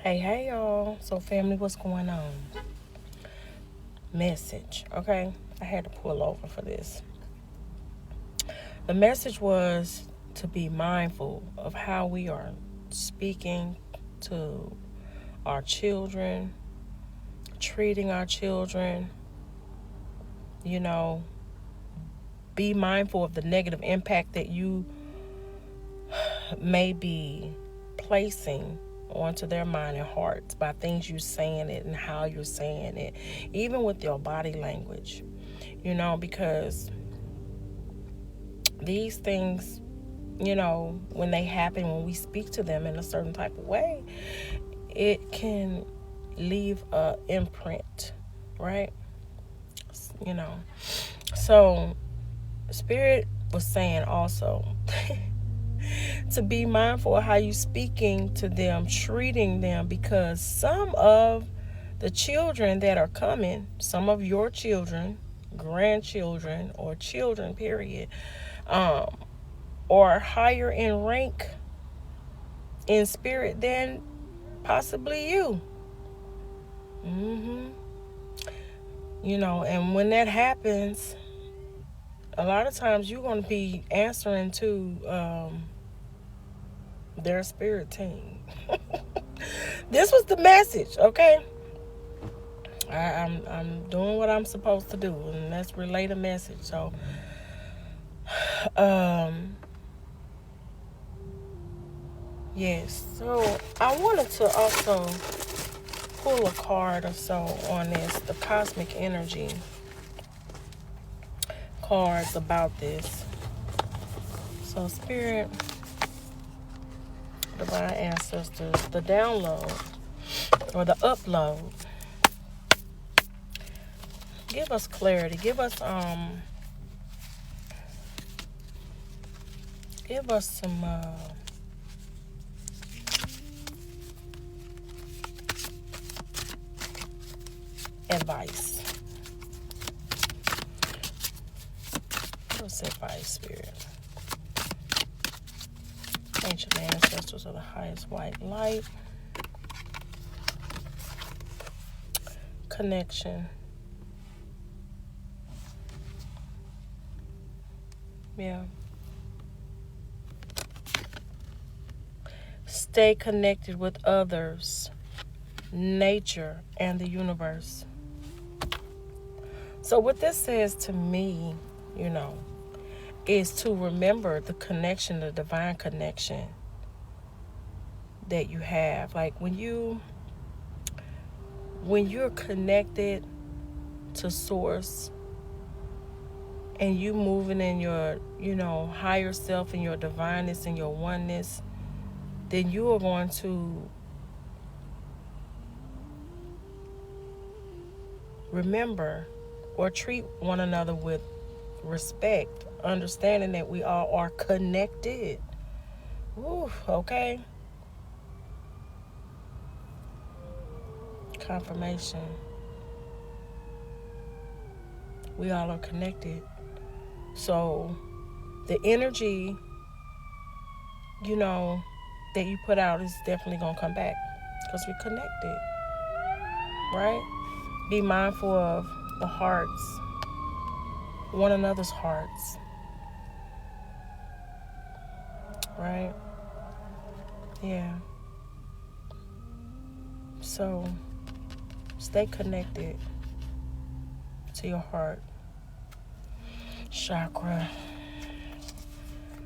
Hey, y'all. So, family, what's going on? Message, okay? I had to pull over for this. The message was to be mindful of how we are speaking to our children, treating our children, you know, be mindful of the negative impact that you may be placing onto their mind and hearts by things you're saying it and how you're saying it, even with your body language, because these things, when they happen, when we speak to them in a certain type of way, it can leave a imprint, right? You know. So Spirit was saying also to be mindful of how you speaking to them, treating them, because some of the children that are coming, some of your children, grandchildren, or children, period, um, are higher in rank in spirit than possibly you. hmm and when that happens, a lot of times you're going to be answering to their spirit team. This was the message, okay? I'm doing what I'm supposed to do, and that's relay the message. So, um, yes. So I wanted to also pull a card or so on this, the cosmic energy cards about this. So, spirit, divine ancestors, the download or the upload. Give us clarity. Give us some advice. Give us advice, spirit. Ancient ancestors of the highest white light. Connection. Yeah. Stay connected with others, nature, and the universe. So what this says to me, is to remember the connection, the divine connection that you have. Like when you're connected to source and you moving in your, higher self and your divineness and your oneness, then you are going to remember or treat one another with respect, understanding that we all are connected. Ooh, okay. Confirmation. We all are connected. So the energy, that you put out is definitely going to come back because we're connected, right? Be mindful of the hearts, one another's hearts, right? Yeah. So stay connected to your heart chakra.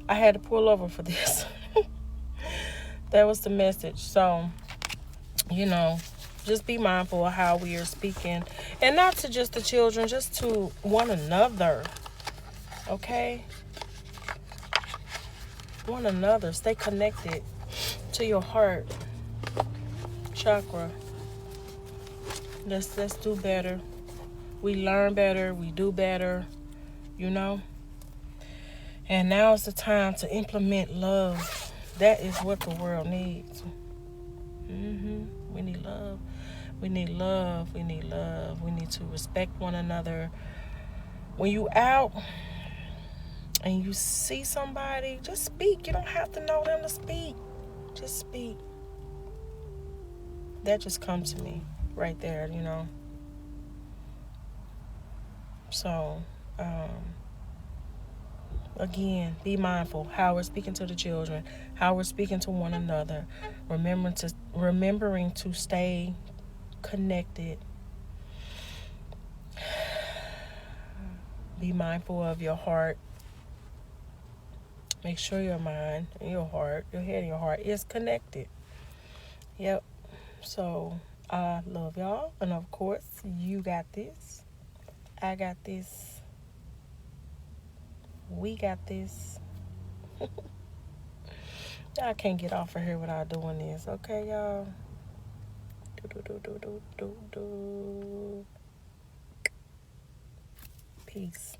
I had to pull over for this. That was the message. So, just be mindful of how we are speaking. And not to just the children, just to one another. Okay? One another. Stay connected to your heart chakra. Let's do better. We learn better. We do better. And now is the time to implement love. That is what the world needs. We need love. We need love. We need love. We need to respect one another. When you out and you see somebody, just speak. You don't have to know them to speak. Just speak. That just comes to me right there, you know. So, again, be mindful how we're speaking to the children, how we're speaking to one another, remembering to stay connected. Be mindful of your heart. Make sure your mind and your heart, your head and your heart is connected. Yep. So I love y'all. And of course, you got this. I got this. We got this. I can't get off of here without doing this. Okay, y'all. Do, do, do, do, do, do, do. Peace.